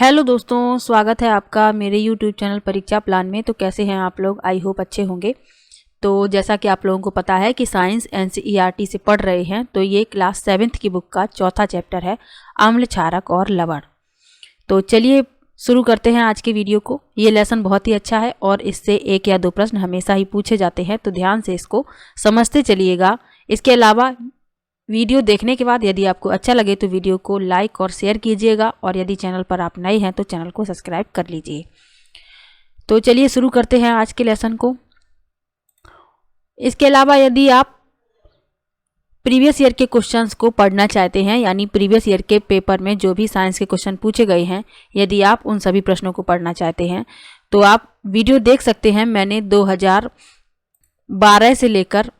Hello दोस्तों, स्वागत है आपका मेरे यूट्यूब चैनल परीक्षा प्लान में। तो कैसे हैं आप लोग? आई होप अच्छे होंगे। तो जैसा कि आप लोगों को पता है कि साइंस एनसीईआरटी से पढ़ रहे हैं, तो ये क्लास 7th की बुक का चौथा चैप्टर है, अम्ल, क्षारक और लवण। तो चलिए शुरू करते हैं आज के वीडियो को। ये लेसन बहुत ही अच्छा है और इससे 1 या 2 प्रश्न हमेशा ही पूछे जाते हैं, तो ध्यान से इसको समझते चलिएगा। इसके अलावा वीडियो देखने के बाद यदि आपको अच्छा लगे तो वीडियो को लाइक और शेयर कीजिएगा, और यदि चैनल पर आप नए हैं तो चैनल को सब्सक्राइब कर लीजिए। तो चलिए शुरू करते हैं आज के लेसन को। इसके अलावा यदि आप प्रीवियस ईयर के क्वेश्चंस को पढ़ना चाहते हैं, यानी प्रीवियस ईयर के पेपर में जो भी साइंस के क्वेश्चन पूछे गए हैं, यदि आप उन सभी प्रश्नों को पढ़ना चाहते हैं तो आप वीडियो देख सकते हैं। मैंने 2012 से लेकर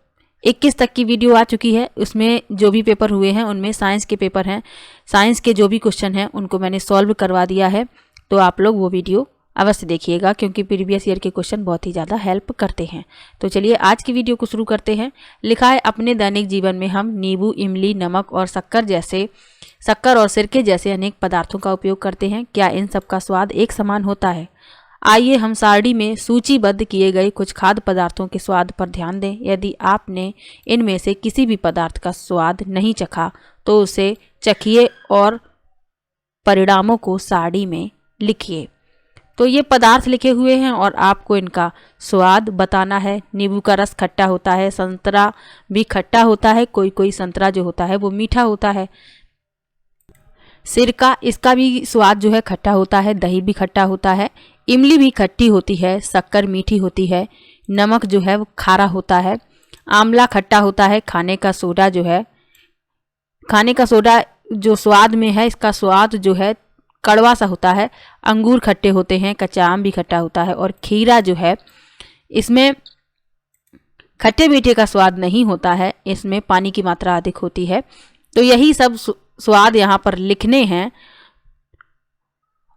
21 तक की वीडियो आ चुकी है। उसमें जो भी पेपर हुए हैं उनमें साइंस के पेपर हैं, साइंस के जो भी क्वेश्चन हैं उनको मैंने सॉल्व करवा दिया है। तो आप लोग वो वीडियो अवश्य देखिएगा, क्योंकि प्रीवियस ईयर के क्वेश्चन बहुत ही ज़्यादा हेल्प करते हैं। तो चलिए आज की वीडियो को शुरू करते हैं। लिखा है, अपने दैनिक जीवन में हम नींबू, इमली, नमक और शक्कर और सिरके जैसे अनेक पदार्थों का उपयोग करते हैं। क्या इन सब का स्वाद एक समान होता है? आइए हम सारणी में सूचीबद्ध किए गए कुछ खाद्य पदार्थों के स्वाद पर ध्यान दें। यदि आपने इनमें से किसी भी पदार्थ का स्वाद नहीं चखा तो उसे चखिए और परिणामों को सारणी में लिखिए। तो ये पदार्थ लिखे हुए हैं और आपको इनका स्वाद बताना है। नींबू का रस खट्टा होता है, संतरा भी खट्टा होता है, कोई संतरा जो होता है वो मीठा होता है। सिरका, इसका भी स्वाद जो है खट्टा होता है, दही भी खट्टा होता है। इमली भी खट्टी होती है, शक्कर मीठी होती है, नमक जो है वो खारा होता है, आंवला खट्टा होता है। खाने का सोडा जो स्वाद में है, इसका स्वाद जो है कड़वा सा होता है। अंगूर खट्टे होते हैं, कच्चा आम भी खट्टा होता है, और खीरा जो है इसमें खट्टे मीठे का स्वाद नहीं होता है, इसमें पानी की मात्रा अधिक होती है। तो यही सब स्वाद यहाँ पर लिखने हैं।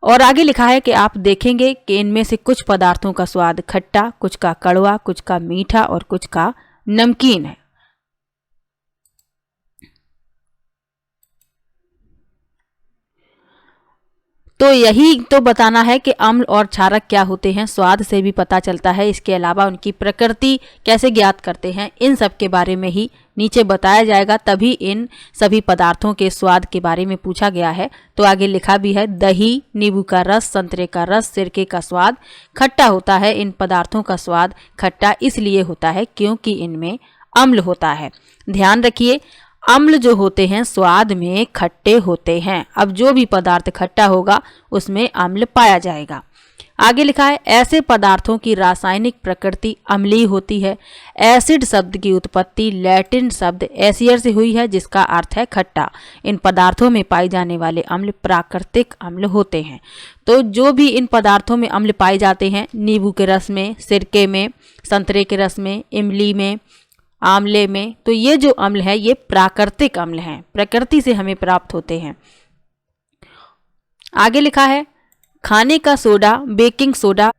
और आगे लिखा है कि आप देखेंगे कि इनमें से कुछ पदार्थों का स्वाद खट्टा, कुछ का कड़वा, कुछ का मीठा और कुछ का नमकीन है। तो यही तो बताना है कि अम्ल और क्षारक क्या होते हैं, स्वाद से भी पता चलता है। इसके अलावा उनकी प्रकृति कैसे ज्ञात करते हैं, इन सब के बारे में ही नीचे बताया जाएगा। तभी इन सभी पदार्थों के स्वाद के बारे में पूछा गया है। तो आगे लिखा भी है, दही, नींबू का रस, संतरे का रस, सिरके का स्वाद खट्टा होता है। इन पदार्थों का स्वाद खट्टा इसलिए होता है क्योंकि इनमें अम्ल होता है। ध्यान रखिए, अम्ल जो होते हैं स्वाद में खट्टे होते हैं। अब जो भी पदार्थ खट्टा होगा उसमें अम्ल पाया जाएगा। आगे लिखा है, ऐसे पदार्थों की रासायनिक प्रकृति अम्लीय होती है। एसिड शब्द की उत्पत्ति लैटिन शब्द एसियर से हुई है, जिसका अर्थ है खट्टा। इन पदार्थों में पाए जाने वाले अम्ल प्राकृतिक अम्ल होते हैं। तो जो भी इन पदार्थों में अम्ल पाए जाते हैं, नींबू के रस में, सिरके में, संतरे के रस में, इमली में, आंवले में, तो ये जो अम्ल है ये प्राकृतिक अम्ल हैं, प्रकृति से हमें प्राप्त होते हैं। आगे लिखा है, खाने का सोडा, बेकिंग सोडा।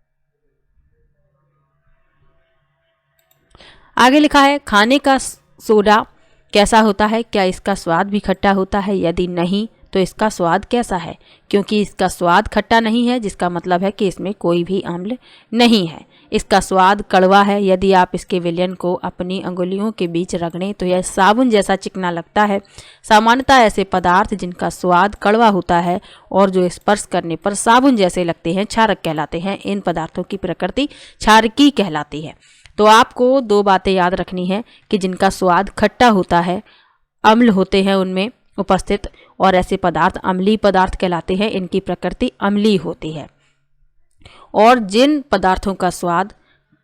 आगे लिखा है, खाने का सोडा कैसा होता है? क्या इसका स्वाद भी खट्टा होता है? यदि नहीं तो इसका स्वाद कैसा है? क्योंकि इसका स्वाद खट्टा नहीं है, जिसका मतलब है कि इसमें कोई भी अम्ल नहीं है। इसका स्वाद कड़वा है। यदि आप इसके विलयन को अपनी अंगुलियों के बीच रगड़ें तो यह साबुन जैसा चिकना लगता है। सामान्यतः ऐसे पदार्थ जिनका स्वाद कड़वा होता है और जो स्पर्श करने पर साबुन जैसे लगते हैं, क्षारक कहलाते हैं। इन पदार्थों की प्रकृति क्षारकीय कहलाती है। तो आपको 2 बातें याद रखनी है कि जिनका स्वाद खट्टा होता है, अम्ल होते हैं उनमें उपस्थित, और ऐसे पदार्थ अम्लीय पदार्थ कहलाते हैं, इनकी प्रकृति अम्लीय होती है। और जिन पदार्थों का स्वाद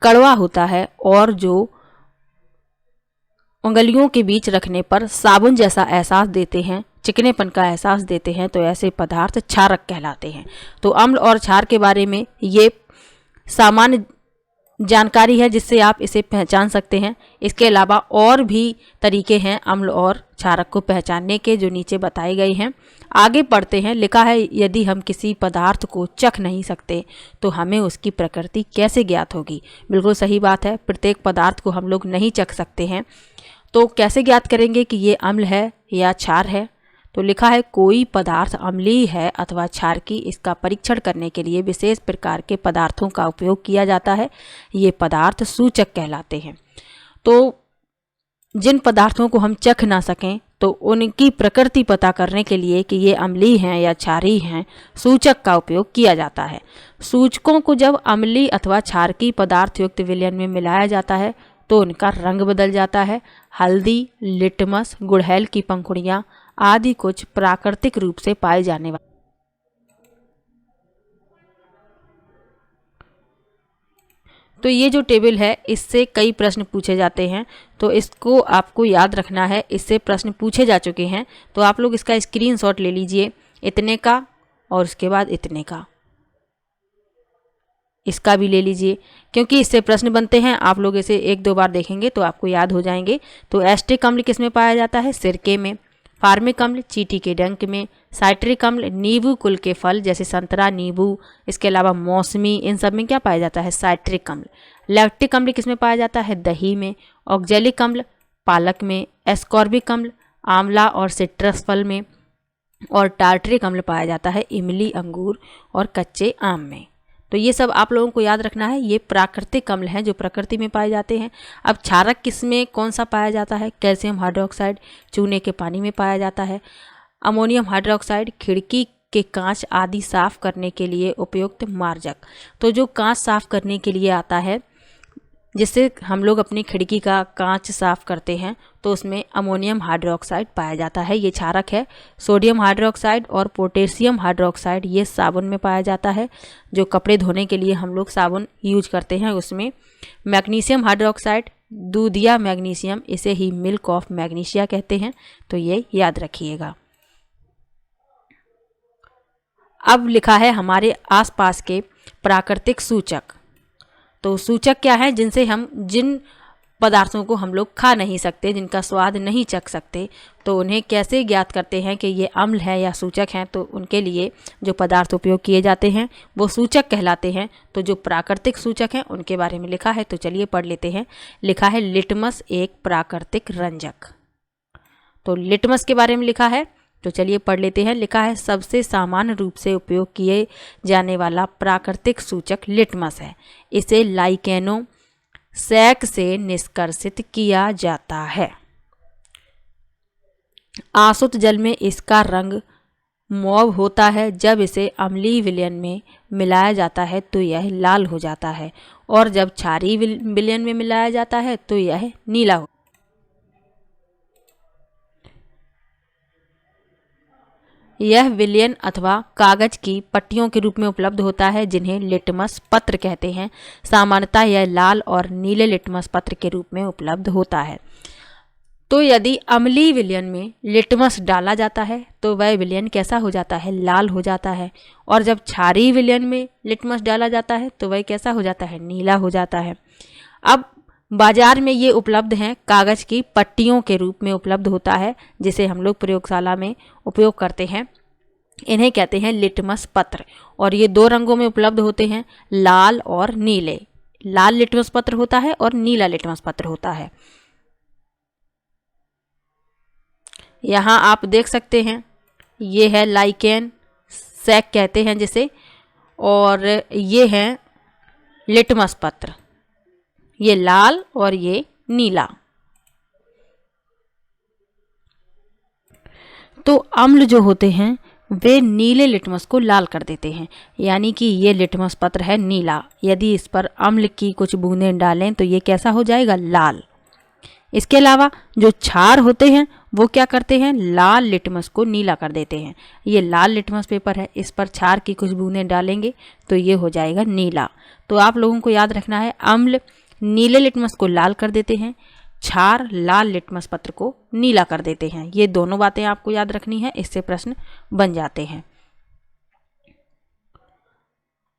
कड़वा होता है और जो उंगलियों के बीच रखने पर साबुन जैसा एहसास देते हैं, चिकनेपन का एहसास देते हैं, तो ऐसे पदार्थ क्षारक कहलाते हैं। तो अम्ल और क्षार के बारे में ये सामान्य जानकारी है जिससे आप इसे पहचान सकते हैं। इसके अलावा और भी तरीके हैं अम्ल और क्षारक को पहचानने के, जो नीचे बताए गए हैं। आगे पढ़ते हैं। लिखा है, यदि हम किसी पदार्थ को चख नहीं सकते तो हमें उसकी प्रकृति कैसे ज्ञात होगी? बिल्कुल सही बात है, प्रत्येक पदार्थ को हम लोग नहीं चख सकते हैं, तो कैसे ज्ञात करेंगे कि ये अम्ल है या क्षार है? तो लिखा है कोई पदार्थ अम्लीय है अथवा क्षारकी, इसका परीक्षण करने के लिए विशेष प्रकार के पदार्थों का उपयोग किया जाता है। ये पदार्थ सूचक कहलाते हैं। तो जिन पदार्थों को हम चख ना सकें तो उनकी प्रकृति पता करने के लिए कि ये अम्लीय हैं या क्षारीय हैं, सूचक का उपयोग किया जाता है। सूचकों को जब अम्लीय अथवा क्षारकीय पदार्थ युक्त विलयन में मिलाया जाता है तो उनका रंग बदल जाता है। हल्दी, लिटमस, गुड़हल की पंखुड़ियाँ आदि कुछ प्राकृतिक रूप से पाए जाने वाले। तो ये जो टेबल है इससे कई प्रश्न पूछे जाते हैं, तो इसको आपको याद रखना है। इससे प्रश्न पूछे जा चुके हैं, तो आप लोग इसका स्क्रीनशॉट ले लीजिए, इतने का और उसके बाद इतने का, इसका भी ले लीजिए, क्योंकि इससे प्रश्न बनते हैं। आप लोग इसे एक दो बार देखेंगे तो आपको याद हो जाएंगे। तो एस्टिक अम्ल किस में पाया जाता है? सिरके में। फार्मिक अम्ल चींटी के डंक में। साइट्रिक अम्ल नींबू कुल के फल जैसे संतरा, नींबू, इसके अलावा मौसमी, इन सब में क्या पाया जाता है? साइट्रिक अम्ल। लैक्टिक अम्ल किस में पाया जाता है? दही में। ऑक्जेलिक अम्ल पालक में। एस्कॉर्बिक अम्ल आंवला और सिट्रस फल में। और टार्टरिक अम्ल पाया जाता है इमली, अंगूर और कच्चे आम में। तो ये सब आप लोगों को याद रखना है। ये प्राकृतिक अम्ल हैं जो प्रकृति में पाए जाते हैं। अब क्षारक किस में कौन सा पाया जाता है? कैल्शियम हाइड्रोक्साइड चूने के पानी में पाया जाता है। अमोनियम हाइड्रोक्साइड खिड़की के कांच आदि साफ करने के लिए उपयुक्त मार्जक। तो जो कांच साफ करने के लिए आता है, जिससे हम लोग अपनी खिड़की का कांच साफ करते हैं, तो उसमें अमोनियम हाइड्रोक्साइड पाया जाता है, ये क्षारक है। सोडियम हाइड्रोक्साइड और पोटेशियम हाइड्रोक्साइड ये साबुन में पाया जाता है, जो कपड़े धोने के लिए हम लोग साबुन यूज करते हैं उसमें। मैग्नीशियम हाइड्रोक्साइड दूधिया मैग्नीशियम, इसे ही मिल्क ऑफ मैग्नीशिया कहते हैं, तो ये याद रखिएगा। अब लिखा है हमारे आसपास के प्राकृतिक सूचक। तो सूचक क्या है? जिनसे हम जिन पदार्थों को हम लोग खा नहीं सकते, जिनका स्वाद नहीं चख सकते, तो उन्हें कैसे ज्ञात करते हैं कि ये अम्ल है या सूचक हैं? तो उनके लिए जो पदार्थ उपयोग किए जाते हैं वो सूचक कहलाते हैं। तो जो प्राकृतिक सूचक हैं उनके बारे में लिखा है, तो चलिए पढ़ लेते हैं। लिखा है लिटमस एक प्राकृतिक रंजक। तो लिटमस के बारे में लिखा है, तो चलिए पढ़ लेते हैं। लिखा है सबसे सामान्य रूप से उपयोग किए जाने वाला प्राकृतिक सूचक लिटमस है। इसे लाइकेनो सैक से निष्कर्षित किया जाता है। आसुत जल में इसका रंग मौव होता है। जब इसे अम्लीय विलयन में मिलाया जाता है तो यह लाल हो जाता है, और जब क्षारीय विलयन में मिलाया जाता है तो यह नीला हो। यह विलयन अथवा कागज की पट्टियों के रूप में उपलब्ध होता है, जिन्हें लिटमस पत्र कहते हैं। सामान्यतः यह लाल और नीले लिटमस पत्र के रूप में उपलब्ध होता है। तो यदि अम्लीय विलयन में लिटमस डाला जाता है तो वह विलयन कैसा हो जाता है? लाल हो जाता है। और जब क्षारीय विलयन में लिटमस डाला जाता है तो वह कैसा हो जाता है? नीला हो जाता है। अब बाजार में ये उपलब्ध हैं, कागज की पट्टियों के रूप में उपलब्ध होता है, जिसे हम लोग प्रयोगशाला में उपयोग करते हैं। इन्हें कहते हैं लिटमस पत्र, और ये दो रंगों में उपलब्ध होते हैं, लाल और नीले। लाल लिटमस पत्र होता है और नीला लिटमस पत्र होता है। यहाँ आप देख सकते हैं, ये है लाइकेन सैक कहते हैं जिसे, और ये है लिटमस पत्र, ये लाल और ये नीला। तो अम्ल जो होते हैं वे नीले लिटमस को लाल कर देते हैं, यानी कि ये लिटमस पत्र है नीला। यदि इस पर अम्ल की कुछ बूंदें डालें तो ये कैसा हो जाएगा? लाल। इसके अलावा जो क्षार होते हैं वो क्या करते हैं? लाल लिटमस को नीला कर देते हैं। ये लाल लिटमस पेपर है, इस पर क्षार की कुछ बूंदें डालेंगे तो ये हो जाएगा नीला। तो आप लोगों को याद रखना है, अम्ल नीले लिटमस को लाल कर देते हैं, क्षार लाल लिटमस पत्र को नीला कर देते हैं। ये दोनों बातें आपको याद रखनी है, इससे प्रश्न बन जाते हैं।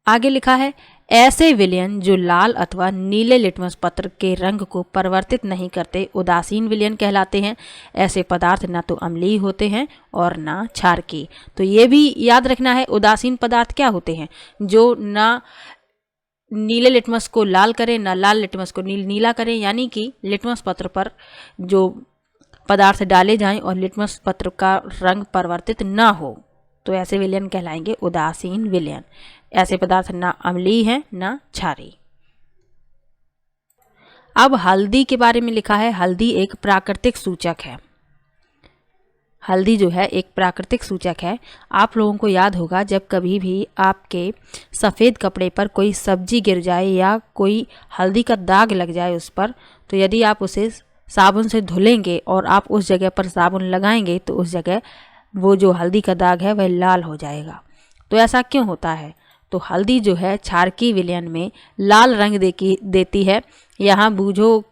आगे लिखा है ऐसे विलयन जो लाल अथवा नीले लिटमस पत्र के रंग को परिवर्तित नहीं करते उदासीन विलयन कहलाते हैं। ऐसे पदार्थ ना तो अम्लीय होते हैं और ना क्षारकीय। तो ये भी याद रखना है, उदासीन पदार्थ क्या होते हैं? जो ना नीले लिटमस को लाल करें, ना लाल लिटमस को नीला करें, यानी कि लिटमस पत्र पर जो पदार्थ डाले जाएं और लिटमस पत्र का रंग परिवर्तित न हो तो ऐसे विलयन कहलाएंगे उदासीन विलयन। ऐसे पदार्थ ना अम्लीय हैं ना क्षारीय। अब हल्दी के बारे में लिखा है, हल्दी एक प्राकृतिक सूचक है। हल्दी जो है एक प्राकृतिक सूचक है। आप लोगों को याद होगा जब कभी भी आपके सफ़ेद कपड़े पर कोई सब्जी गिर जाए या कोई हल्दी का दाग लग जाए उस पर, तो यदि आप उसे साबुन से धुलेंगे और आप उस जगह पर साबुन लगाएंगे तो उस जगह वो जो हल्दी का दाग है वह लाल हो जाएगा। तो ऐसा क्यों होता है? तो हल्दी जो है क्षारकीय विलयन में लाल रंग देती है। यहाँ बूझो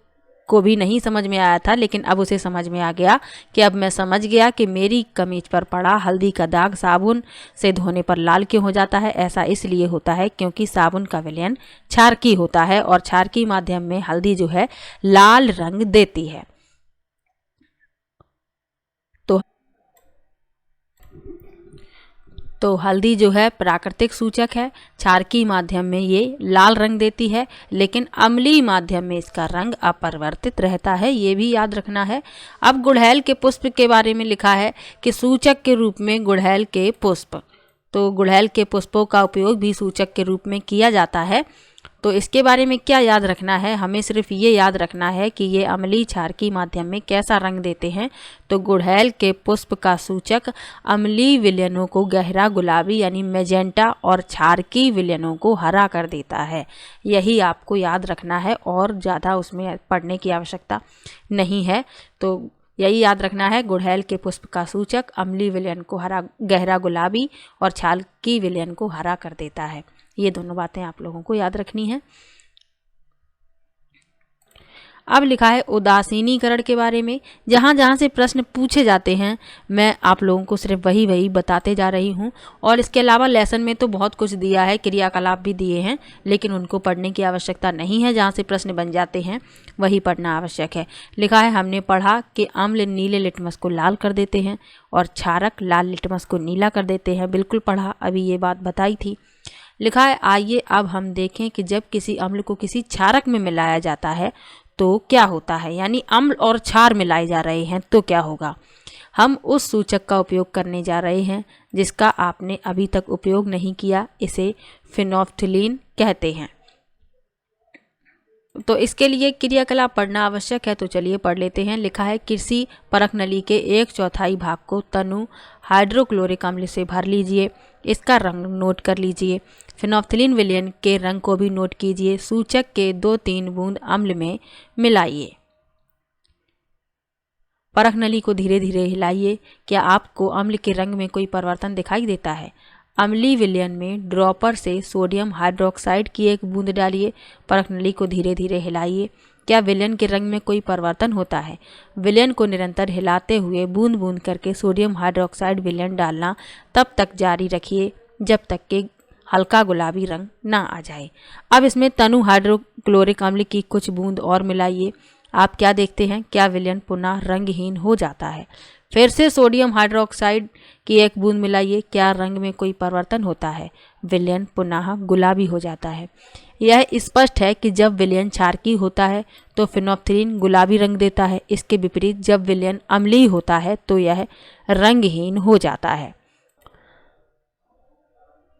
को भी नहीं समझ में आया था, लेकिन अब उसे समझ में आ गया कि अब मैं समझ गया कि मेरी कमीज पर पड़ा हल्दी का दाग साबुन से धोने पर लाल क्यों हो जाता है। ऐसा इसलिए होता है क्योंकि साबुन का विलयन क्षारकीय होता है और क्षारकीय माध्यम में हल्दी जो है लाल रंग देती है। तो हल्दी जो है प्राकृतिक सूचक है, क्षारकीय माध्यम में ये लाल रंग देती है, लेकिन अम्लीय माध्यम में इसका रंग अपरिवर्तित रहता है, ये भी याद रखना है। अब गुड़हल के पुष्प के बारे में लिखा है कि सूचक के रूप में गुड़हल के पुष्प, तो गुड़हल के पुष्पों का उपयोग भी सूचक के रूप में किया जाता है। तो इसके बारे में क्या याद रखना है? हमें सिर्फ ये याद रखना है कि ये अम्लीय क्षारकीय माध्यम में कैसा रंग देते हैं। तो गुड़हल के पुष्प का सूचक अम्लीय विलयनों को गहरा गुलाबी यानी मैजेंटा और क्षारकीय विलयनों को हरा कर देता है। यही आपको याद रखना है और ज़्यादा उसमें पढ़ने की आवश्यकता नहीं है। तो यही याद रखना है, गुड़हल के पुष्प का सूचक अम्लीय विलयन को गहरा गुलाबी और क्षारकीय विलयन को हरा कर देता है। ये दोनों बातें आप लोगों को याद रखनी है। अब लिखा है उदासीनीकरण के बारे में। जहाँ जहाँ से प्रश्न पूछे जाते हैं मैं आप लोगों को सिर्फ वही बताते जा रही हूँ, और इसके अलावा लेसन में तो बहुत कुछ दिया है, क्रियाकलाप भी दिए हैं, लेकिन उनको पढ़ने की आवश्यकता नहीं है। जहाँ से प्रश्न बन जाते हैं वही पढ़ना आवश्यक है। लिखा है हमने पढ़ा कि अम्ल नीले लिटमस को लाल कर देते हैं और क्षारक लाल लिटमस को नीला कर देते हैं। बिल्कुल पढ़ा, अभी ये बात बताई थी। लिखा है आइए अब हम देखें कि जब किसी अम्ल को किसी क्षारक में मिलाया जाता है तो क्या होता है, यानी अम्ल और क्षार मिलाए जा रहे हैं तो क्या होगा। हम उस सूचक का उपयोग करने जा रहे हैं जिसका आपने अभी तक उपयोग नहीं किया, इसे फिनोल्फ्थलीन कहते हैं। तो इसके लिए क्रियाकलाप पढ़ना आवश्यक है, तो चलिए पढ़ लेते हैं। लिखा है किसी परख नली के 1/4 भाग को तनु हाइड्रोक्लोरिक अम्ल से भर लीजिए, इसका रंग नोट कर लीजिए। फिनोल्फ्थलीन विलयन के रंग को भी नोट कीजिए। सूचक के 2-3 बूंद अम्ल में मिलाइए। परख नली को धीरे धीरे हिलाइए। क्या आपको अम्ल के रंग में कोई परिवर्तन दिखाई देता है? अम्लीय विलयन में ड्रॉपर से सोडियम हाइड्रोक्साइड की 1 बूंद डालिए। परख नली को धीरे धीरे हिलाइए। क्या विलयन के रंग में कोई परिवर्तन होता है? विलयन को निरंतर हिलाते हुए बूंद बूंद करके सोडियम हाइड्रोक्साइड विलयन डालना तब तक जारी रखिए जब तक कि हल्का गुलाबी रंग ना आ जाए। अब इसमें तनु हाइड्रोक्लोरिक अम्ल की कुछ बूंद और मिलाइए। आप क्या देखते हैं? क्या विलयन पुनः रंगहीन हो जाता है? फिर से सोडियम हाइड्रोक्साइड की 1 बूंद मिलाइए। क्या रंग में कोई परिवर्तन होता है? विलयन पुनः गुलाबी हो जाता है। यह स्पष्ट है कि जब विलयन क्षारकीय होता है तो फिनोल्फ्थलीन गुलाबी रंग देता है। इसके विपरीत जब विलयन अम्लीय होता है तो यह रंगहीन हो जाता है।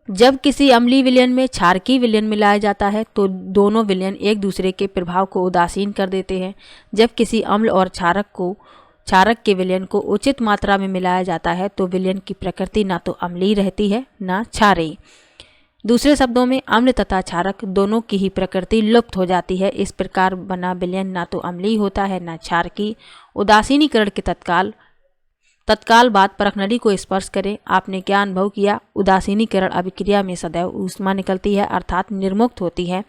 जब किसी अम्लीय विलयन में क्षारकीय विलयन मिलाया जाता है तो दोनों विलयन एक दूसरे के प्रभाव को उदासीन कर देते हैं। जब किसी अम्ल और क्षारक के विलयन को उचित मात्रा में मिलाया जाता है तो विलयन की प्रकृति ना तो अम्लीय रहती है ना क्षारीय। दूसरे शब्दों में अम्ल तथा क्षारक दोनों की ही प्रकृति लुप्त हो जाती है। इस प्रकार बना विलयन ना तो अम्लीय होता है ना क्षारकीय। उदासीनीकरण के तत्काल बाद परख नली को स्पर्श करें। आपने क्या अनुभव किया? उदासीनीकरण अभिक्रिया में सदैव ऊष्मा निकलती है, अर्थात निर्मुक्त होती है।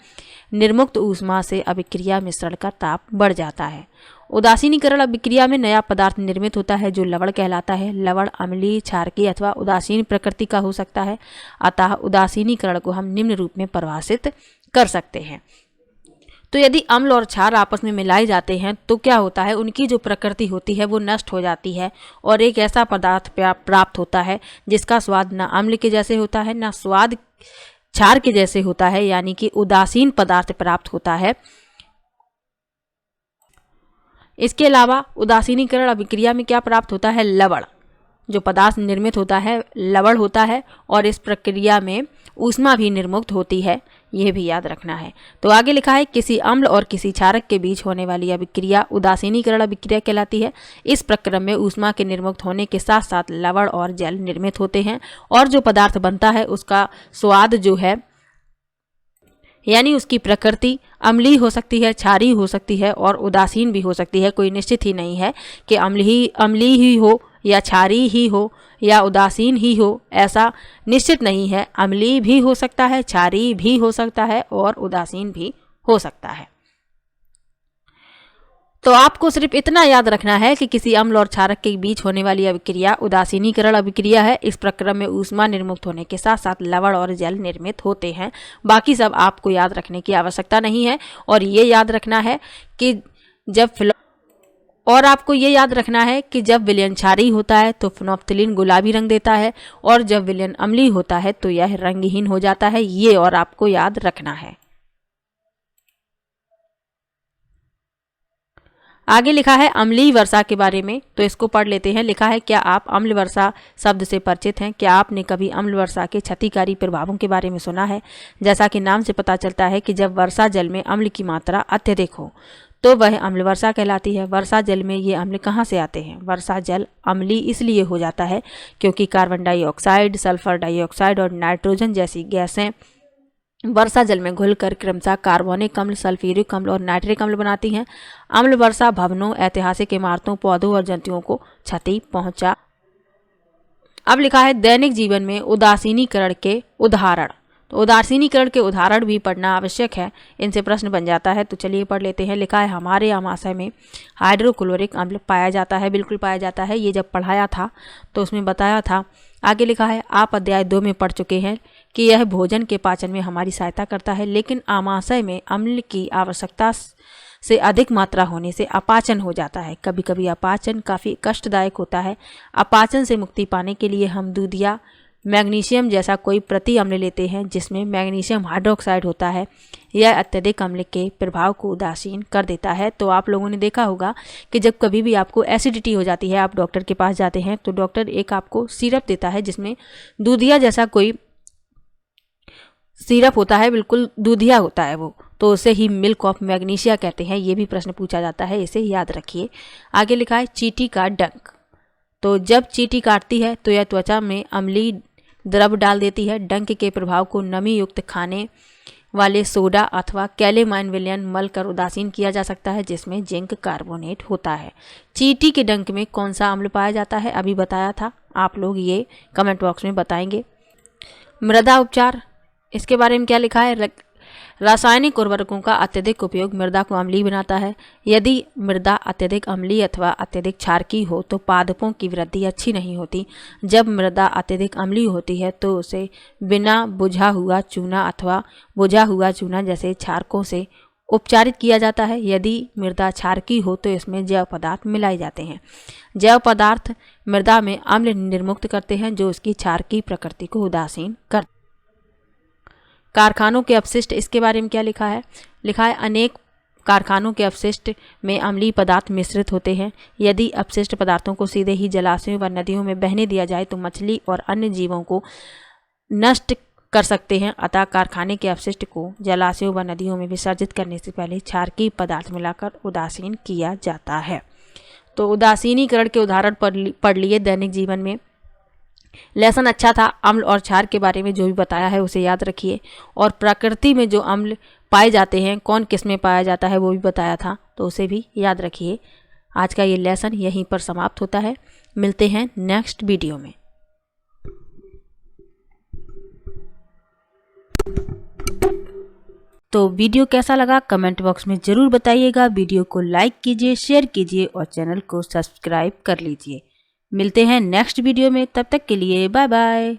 निर्मुक्त ऊष्मा से अभिक्रिया मिश्रण का ताप बढ़ जाता है। उदासीनीकरण अभिक्रिया में नया पदार्थ निर्मित होता है जो लवण कहलाता है। लवण अम्लीय, क्षारकीय अथवा उदासीन प्रकृति का हो सकता है। अतः उदासीनीकरण को हम निम्न रूप में परिभाषित कर सकते हैं। तो यदि अम्ल और क्षार आपस में मिलाए जाते हैं तो क्या होता है? उनकी जो प्रकृति होती है वो नष्ट हो जाती है और एक ऐसा पदार्थ प्राप्त होता है जिसका स्वाद न अम्ल के जैसे होता है न स्वाद क्षार के जैसे होता है, यानी कि उदासीन पदार्थ प्राप्त होता है। इसके अलावा उदासीनीकरण अभिक्रिया में क्या प्राप्त होता है? लवण। जो पदार्थ निर्मित होता है लवण होता है और इस प्रक्रिया में ऊष्मा भी निर्मुक्त होती है, यह भी याद रखना है। तो आगे लिखा है किसी अम्ल और किसी क्षारक के बीच होने वाली अभिक्रिया उदासीनीकरण अभिक्रिया कहलाती है। इस प्रक्रम में ऊष्मा के निर्मुक्त होने के साथ साथ लवण और जल निर्मित होते हैं और जो पदार्थ बनता है उसका स्वाद जो है यानी उसकी प्रकृति अम्लीय हो सकती है, क्षारीय हो सकती है और उदासीन भी हो सकती है। कोई निश्चित ही नहीं है कि अम्लीय ही हो या क्षारीय ही हो या उदासीन ही हो, ऐसा निश्चित नहीं है। अम्लीय भी हो सकता है, क्षारीय भी हो सकता है और उदासीन भी हो सकता है। तो आपको सिर्फ इतना याद रखना है कि किसी अम्ल और क्षारक के बीच होने वाली अभिक्रिया उदासीनीकरण अभिक्रिया है। इस प्रक्रम में ऊष्मा निर्मुक्त होने के साथ साथ लवण और जल निर्मित होते हैं। बाकी सब आपको याद रखने की आवश्यकता नहीं है। और ये याद रखना है कि आपको ये याद रखना है कि जब विलयन क्षारीय होता है तो फिनोल्फ्थलीन गुलाबी रंग देता है और जब विलयन अम्लीय होता है तो यह रंगहीन हो जाता है। ये और आपको याद रखना है। आगे लिखा है अम्लीय वर्षा के बारे में, तो इसको पढ़ लेते हैं। लिखा है क्या आप अम्ल वर्षा शब्द से परिचित हैं? क्या आपने कभी अम्ल वर्षा के क्षतिकारी प्रभावों के बारे में सुना है? जैसा कि नाम से पता चलता है कि जब वर्षा जल में अम्ल की मात्रा अत्यधिक हो तो वह अम्ल वर्षा कहलाती है। वर्षा जल में ये अम्ल कहाँ से आते हैं? वर्षा जल अम्लीय इसलिए हो जाता है क्योंकि कार्बन डाइऑक्साइड, सल्फर डाइऑक्साइड और नाइट्रोजन जैसी गैसें वर्षा जल में घुलकर क्रमशः कार्बोनिक अम्ल, सल्फ्यूरिक अम्ल और नाइट्रिक अम्ल बनाती हैं। अम्ल वर्षा भवनों, ऐतिहासिक इमारतों, पौधों और जंतुओं को क्षति पहुंचा। अब लिखा है दैनिक जीवन में उदासीनीकरण के उदाहरण। तो उदासीनीकरण के उदाहरण भी पढ़ना आवश्यक है, इनसे प्रश्न बन जाता है। तो चलिए पढ़ लेते हैं। लिखा है हमारे आमाशय में हाइड्रोक्लोरिक अम्ल पाया जाता है। बिल्कुल पाया जाता है, ये जब पढ़ाया था तो उसमें बताया था। आगे लिखा है आप अध्याय 2 में पढ़ चुके हैं कि यह भोजन के पाचन में हमारी सहायता करता है, लेकिन आमाशय में अम्ल की आवश्यकता से अधिक मात्रा होने से अपाचन हो जाता है। कभी कभी अपाचन काफ़ी कष्टदायक होता है। अपाचन से मुक्ति पाने के लिए हम दूध या मैग्नीशियम जैसा कोई प्रति अम्ल लेते हैं जिसमें मैग्नीशियम हाइड्रोक्साइड होता है। यह अत्यधिक अम्ल के प्रभाव को उदासीन कर देता है। तो आप लोगों ने देखा होगा कि जब कभी भी आपको एसिडिटी हो जाती है, आप डॉक्टर के पास जाते हैं तो डॉक्टर एक आपको सिरप देता है जिसमें दूधिया जैसा कोई सिरप होता है, बिल्कुल दूधिया होता है वो, तो उसे ही मिल्क ऑफ मैग्नीशिया कहते हैं। ये भी प्रश्न पूछा जाता है, इसे याद रखिए। आगे लिखा है चींटी का डंक। तो जब चींटी काटती है तो यह त्वचा में अम्लीय द्रव डाल देती है। डंक के प्रभाव को नमी युक्त खाने वाले सोडा अथवा कैलेमाइन विलयन मल कर उदासीन किया जा सकता है जिसमें जिंक कार्बोनेट होता है। चींटी के डंक में कौन सा अम्ल पाया जाता है? अभी बताया था, आप लोग ये कमेंट बॉक्स में बताएंगे। मृदा उपचार, इसके बारे में क्या लिखा है? रासायनिक उर्वरकों का अत्यधिक उपयोग मृदा को अम्लीय बनाता है। यदि मृदा अत्यधिक अम्लीय अथवा अत्यधिक क्षारकीय हो तो पादपों की वृद्धि अच्छी नहीं होती। जब मृदा अत्यधिक अम्लीय होती है तो उसे बिना बुझा हुआ चूना अथवा बुझा हुआ चूना जैसे क्षारकों से उपचारित किया जाता है। यदि मृदा क्षारकीय हो तो इसमें जैव पदार्थ मिलाए जाते हैं। जैव पदार्थ मृदा में अम्ल निर्मुक्त करते हैं जो उसकी क्षारकीय प्रकृति को उदासीन करते हैं। कारखानों के अपशिष्ट, इसके बारे में क्या लिखा है? लिखा है अनेक कारखानों के अपशिष्ट में अम्लीय पदार्थ मिश्रित होते हैं। यदि अपशिष्ट पदार्थों को सीधे ही जलाशयों व नदियों में बहने दिया जाए तो मछली और अन्य जीवों को नष्ट कर सकते हैं। अतः कारखाने के अपशिष्ट को जलाशयों व नदियों में विसर्जित करने से पहले क्षारकीय पदार्थ मिलाकर उदासीन किया जाता है। तो उदासीनीकरण के उदाहरण पढ़ लिए दैनिक जीवन में। लेसन अच्छा था। अम्ल और क्षार के बारे में जो भी बताया है उसे याद रखिए। और प्रकृति में जो अम्ल पाए जाते हैं, कौन किस में पाया जाता है वो भी बताया था, तो उसे भी याद रखिए। आज का ये लेसन यहीं पर समाप्त होता है। मिलते हैं नेक्स्ट वीडियो में। तो वीडियो कैसा लगा कमेंट बॉक्स में ज़रूर बताइएगा। वीडियो को लाइक कीजिए, शेयर कीजिए और चैनल को सब्सक्राइब कर लीजिए। मिलते हैं नेक्स्ट वीडियो में, तब तक के लिए बाय बाय।